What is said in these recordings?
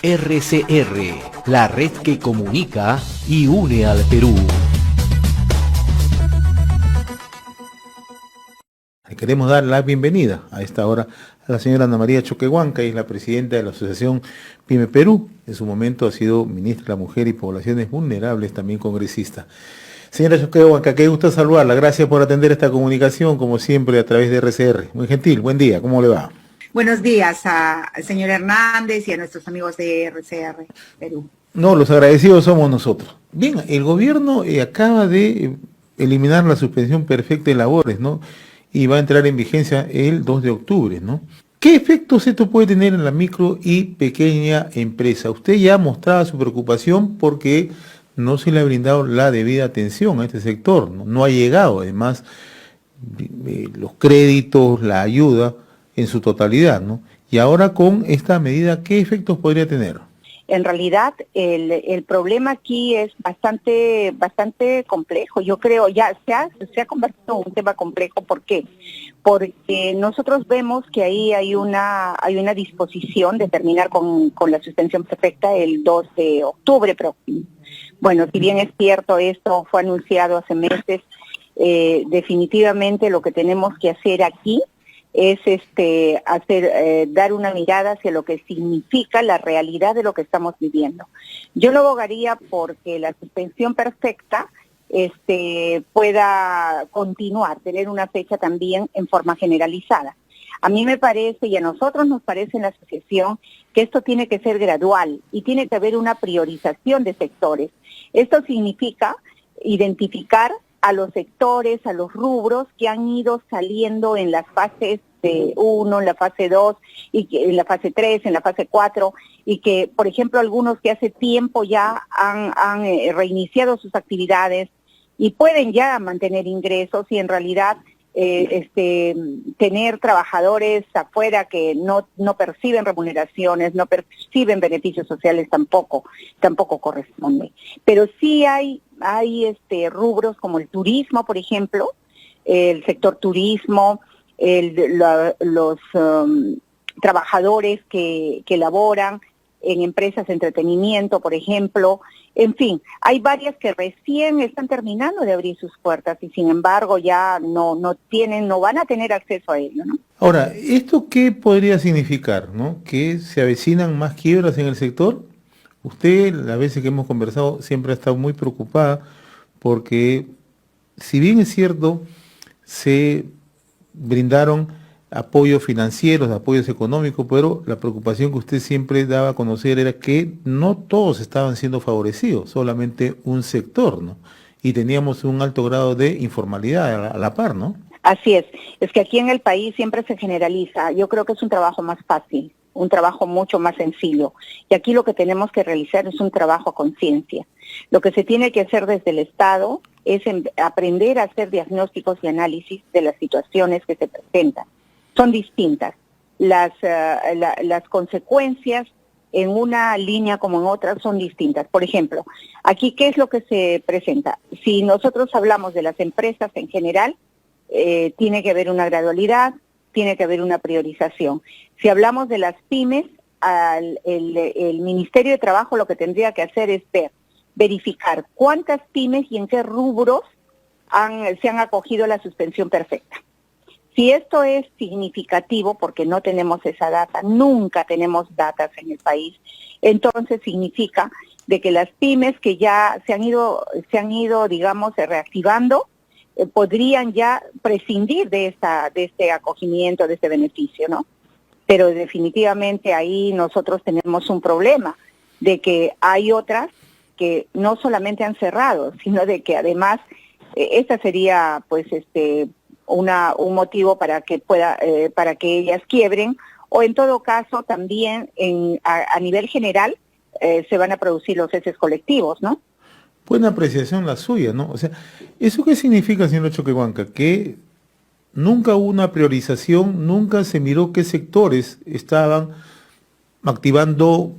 RCR, la red que comunica y une al Perú. Queremos dar la bienvenida a esta hora a la señora Ana María Choquehuanca, que es la presidenta de la Asociación PYME Perú. En su momento ha sido ministra de la Mujer y Poblaciones Vulnerables, también congresista. Señora Choquehuanca, qué gusto saludarla. Gracias por atender esta comunicación, como siempre, a través de RCR. Muy gentil, buen día, ¿cómo le va? Buenos días al señor Hernández y a nuestros amigos de RCR Perú. No, los agradecidos somos nosotros. Bien, el gobierno acaba de eliminar la suspensión perfecta de labores, ¿no? Y va a entrar en vigencia el 2 de octubre, ¿no? ¿Qué efectos esto puede tener en la micro y pequeña empresa? Usted ya ha mostrado su preocupación porque no se le ha brindado la debida atención a este sector, ¿no? No ha llegado, además, los créditos, la ayuda en su totalidad, ¿no? Y ahora con esta medida, ¿qué efectos podría tener? En realidad, el problema aquí es bastante complejo. Yo creo ya se ha convertido en un tema complejo. ¿Por qué? Porque nosotros vemos que ahí hay una disposición de terminar con la suspensión perfecta el 2 de octubre. Pero, bueno, si bien es cierto, esto fue anunciado hace meses, definitivamente lo que tenemos que hacer aquí es dar una mirada hacia lo que significa la realidad de lo que estamos viviendo. Yo lo abogaría porque la suspensión perfecta pueda continuar, tener una fecha también en forma generalizada. A mí me parece, y a nosotros nos parece en la asociación, que esto tiene que ser gradual y tiene que haber una priorización de sectores. Esto significa identificar a los sectores, a los rubros que han ido saliendo en las fases 1, en la fase 2, y en la fase 3, en la fase 4, y que, por ejemplo, algunos que hace tiempo ya han reiniciado sus actividades y pueden ya mantener ingresos y en realidad tener trabajadores afuera que no perciben remuneraciones, no perciben beneficios sociales tampoco corresponde. Pero sí hay rubros como el turismo, por ejemplo, el sector turismo, los trabajadores que laboran en empresas de entretenimiento, por ejemplo. En fin, hay varias que recién están terminando de abrir sus puertas y sin embargo ya no van a tener acceso a ello, ¿no? Ahora, ¿esto qué podría significar, no? ¿Que se avecinan más quiebras en el sector? Usted, las veces que hemos conversado, siempre ha estado muy preocupada porque, si bien es cierto, se brindaron apoyos financieros, apoyos económicos, pero la preocupación que usted siempre daba a conocer era que no todos estaban siendo favorecidos, solamente un sector, ¿no? Y teníamos un alto grado de informalidad a la par, ¿no? Así es que aquí en el país siempre se generaliza. Yo creo que es un trabajo más fácil, un trabajo mucho más sencillo. Y aquí lo que tenemos que realizar es un trabajo a conciencia. Lo que se tiene que hacer desde el Estado es aprender a hacer diagnósticos y análisis de las situaciones que se presentan. Son distintas. Las consecuencias en una línea como en otra son distintas. Por ejemplo, aquí, ¿qué es lo que se presenta? Si nosotros hablamos de las empresas en general, tiene que haber una gradualidad, tiene que haber una priorización. Si hablamos de las pymes, el Ministerio de Trabajo lo que tendría que hacer es verificar cuántas pymes y en qué rubros se han acogido a la suspensión perfecta. Si esto es significativo, porque no tenemos esa data, nunca tenemos datas en el país, entonces significa de que las pymes que ya se han ido, digamos, reactivando, podrían ya prescindir de este acogimiento, de este beneficio, ¿no? Pero definitivamente ahí nosotros tenemos un problema de que hay otras que no solamente han cerrado, sino de que además esta sería pues un motivo para que para que ellas quiebren, o en todo caso también a nivel general se van a producir los ceses colectivos, ¿no? Buena apreciación la suya, ¿no? O sea, ¿eso qué significa, señor Choquehuanca? Que nunca hubo una priorización, nunca se miró qué sectores estaban activando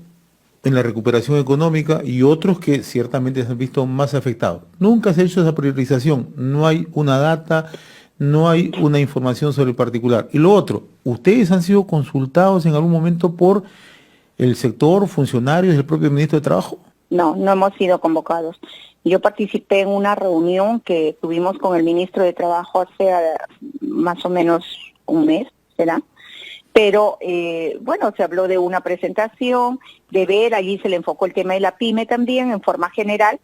en la recuperación económica y otros que ciertamente se han visto más afectados. Nunca se ha hecho esa priorización, no hay una data, no hay una información sobre el particular. Y lo otro, ¿ustedes han sido consultados en algún momento por el sector, funcionarios, el propio ministro de Trabajo? No, no hemos sido convocados. Yo participé en una reunión que tuvimos con el ministro de Trabajo hace más o menos un mes, ¿será? Pero, bueno, se habló de una presentación, de ver, allí se le enfocó el tema de la PYME también, en forma general.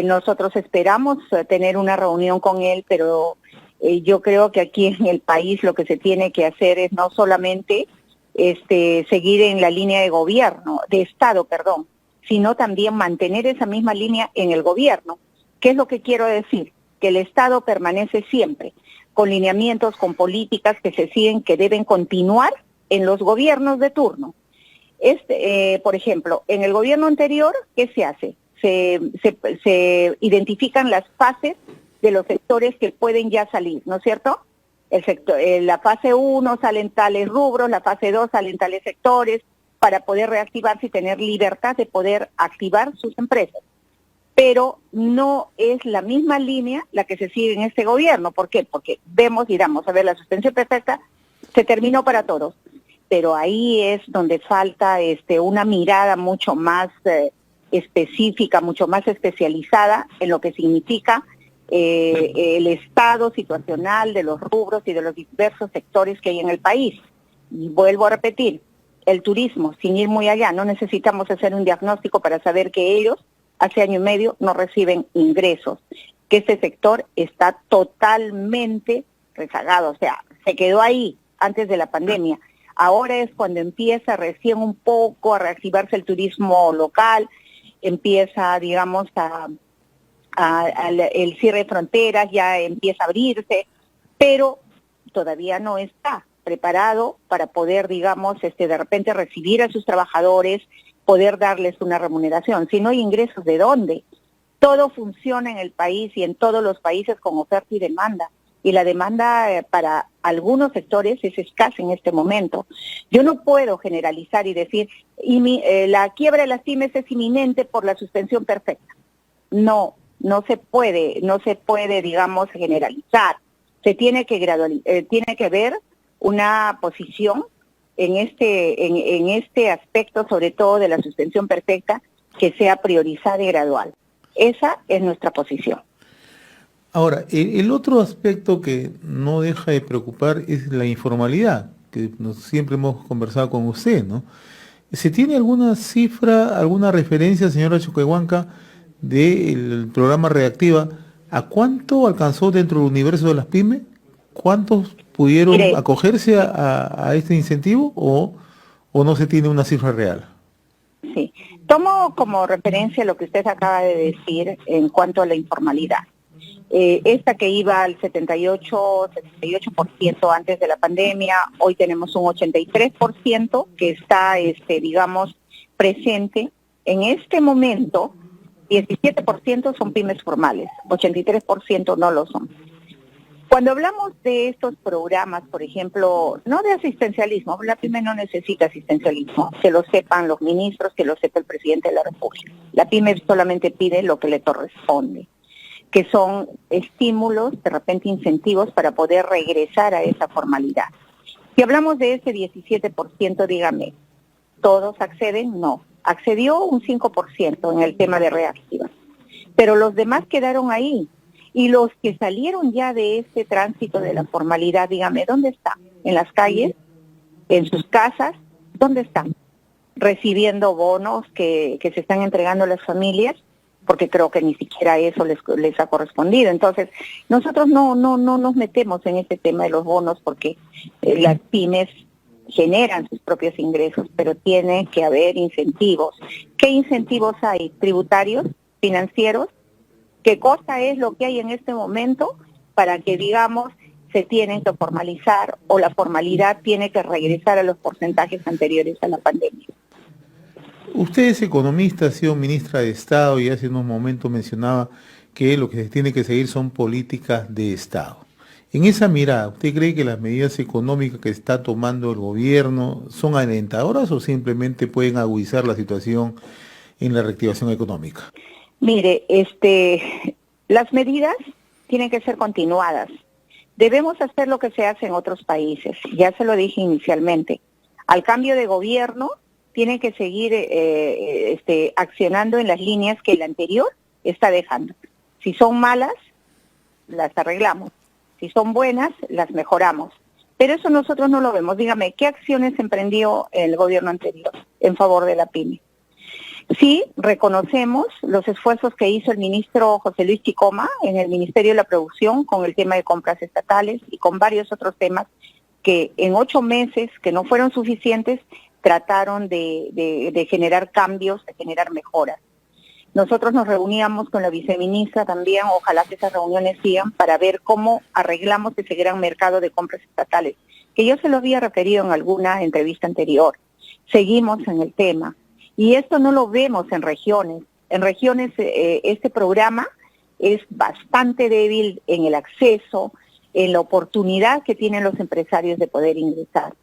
Nosotros esperamos tener una reunión con él, pero yo creo que aquí en el país lo que se tiene que hacer es no solamente seguir en la línea de gobierno, de Estado, perdón, sino también mantener esa misma línea en el gobierno. ¿Qué es lo que quiero decir? Que el Estado permanece siempre con lineamientos, con políticas que se siguen, que deben continuar en los gobiernos de turno. Por ejemplo, en el gobierno anterior, ¿qué se hace? Se identifican las fases de los sectores que pueden ya salir, ¿no es cierto? La fase 1 salen tales rubros, la fase 2 salen tales sectores, para poder reactivarse y tener libertad de poder activar sus empresas. Pero no es la misma línea la que se sigue en este gobierno. ¿Por qué? Porque vemos y damos, a ver, la suspensión perfecta se terminó para todos, pero ahí es donde falta una mirada mucho más específica, mucho más especializada en lo que significa el estado situacional de los rubros y de los diversos sectores que hay en el país. Y vuelvo a repetir, el turismo, sin ir muy allá, no necesitamos hacer un diagnóstico para saber que ellos hace año y medio no reciben ingresos, que este sector está totalmente rezagado, o sea, se quedó ahí antes de la pandemia. Ahora es cuando empieza recién un poco a reactivarse el turismo local, empieza, digamos, el cierre de fronteras, ya empieza a abrirse, pero todavía no está preparado para poder, digamos, de repente recibir a sus trabajadores, poder darles una remuneración. Si no hay ingresos, ¿de dónde? Todo funciona en el país y en todos los países con oferta y demanda. Y la demanda para algunos sectores es escasa en este momento. Yo no puedo generalizar y decir, la quiebra de las pymes es inminente por la suspensión perfecta. No se puede, digamos, generalizar. Se tiene que ver una posición en este aspecto, sobre todo de la suspensión perfecta, que sea priorizada y gradual. Esa es nuestra posición. Ahora, el otro aspecto que no deja de preocupar es la informalidad, que siempre hemos conversado con usted, ¿no? ¿Se tiene alguna cifra, alguna referencia, señora Choquehuanca, del programa Reactiva? ¿A cuánto alcanzó dentro del universo de las pymes? ¿Cuántos pudieron acogerse a este incentivo o no se tiene una cifra real? Sí, tomo como referencia lo que usted acaba de decir en cuanto a la informalidad. Esta que iba al 78% antes de la pandemia, hoy tenemos un 83% que está, digamos, presente. En este momento, 17% son pymes formales, 83% no lo son. Cuando hablamos de estos programas, por ejemplo, no de asistencialismo, la PYME no necesita asistencialismo, que lo sepan los ministros, que lo sepa el presidente de la República. La PYME solamente pide lo que le corresponde, que son estímulos, de repente incentivos para poder regresar a esa formalidad. Si hablamos de ese 17%, dígame, ¿todos acceden? No. Accedió un 5% en el tema de Reactiva, pero los demás quedaron ahí. Y los que salieron ya de este tránsito de la formalidad, dígame, ¿dónde están? ¿En las calles? ¿En sus casas? ¿Dónde están? ¿Recibiendo bonos que se están entregando a las familias? Porque creo que ni siquiera eso les ha correspondido. Entonces, nosotros no nos metemos en este tema de los bonos porque las pymes generan sus propios ingresos, pero tiene que haber incentivos. ¿Qué incentivos hay? ¿Tributarios? ¿Financieros? ¿Qué cosa es lo que hay en este momento para que, digamos, se tienen que formalizar o la formalidad tiene que regresar a los porcentajes anteriores a la pandemia? Usted es economista, ha sido ministra de Estado y hace unos momentos mencionaba que lo que se tiene que seguir son políticas de Estado. En esa mirada, ¿usted cree que las medidas económicas que está tomando el gobierno son alentadoras o simplemente pueden agudizar la situación en la reactivación económica? Mire, las medidas tienen que ser continuadas. Debemos hacer lo que se hace en otros países. Ya se lo dije inicialmente. Al cambio de gobierno tiene que seguir accionando en las líneas que el anterior está dejando. Si son malas, las arreglamos. Si son buenas, las mejoramos. Pero eso nosotros no lo vemos. Dígame, ¿qué acciones emprendió el gobierno anterior en favor de la pyme? Sí, reconocemos los esfuerzos que hizo el ministro José Luis Chicoma en el Ministerio de la Producción con el tema de compras estatales y con varios otros temas que en 8 meses, que no fueron suficientes, trataron de generar cambios, de generar mejoras. Nosotros nos reuníamos con la viceministra también, ojalá que esas reuniones sigan, para ver cómo arreglamos ese gran mercado de compras estatales, que yo se lo había referido en alguna entrevista anterior. Seguimos en el tema. Y esto no lo vemos en regiones. En regiones este programa es bastante débil en el acceso, en la oportunidad que tienen los empresarios de poder ingresar.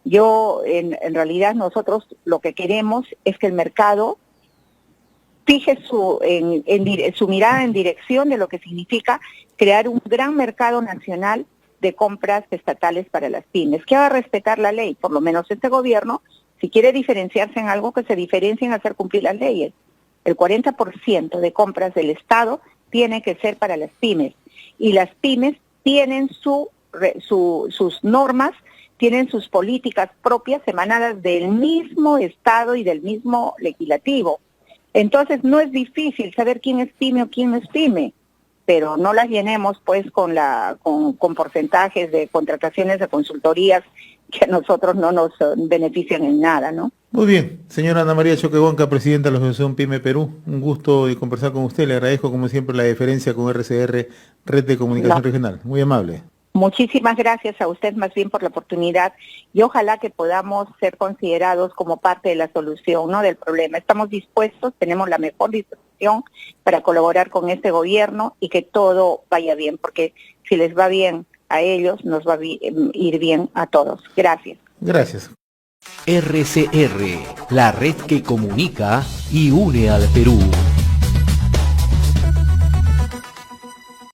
En realidad nosotros lo que queremos es que el mercado fije su mirada en dirección de lo que significa crear un gran mercado nacional de compras estatales para las pymes, que va a respetar la ley, por lo menos este gobierno, si quiere diferenciarse en algo, que se diferencie en hacer cumplir las leyes. El 40% de compras del Estado tiene que ser para las pymes, y las pymes tienen sus normas, tienen sus políticas propias emanadas del mismo Estado y del mismo legislativo. Entonces no es difícil saber quién es pyme o quién no es pyme, pero no las llenemos pues con porcentajes de contrataciones de consultorías que a nosotros no nos benefician en nada, ¿no? Muy bien, señora Ana María Choquehuanca, presidenta de la Asociación Pyme Perú, un gusto de conversar con usted, le agradezco como siempre la deferencia con RCR, Red de Comunicación Regional, muy amable. Muchísimas gracias a usted más bien por la oportunidad y ojalá que podamos ser considerados como parte de la solución, no del problema. Estamos dispuestos, tenemos la mejor disposición para colaborar con este gobierno y que todo vaya bien, porque si les va bien a ellos, nos va a ir bien a todos. Gracias. Gracias. RCR, la red que comunica y une al Perú.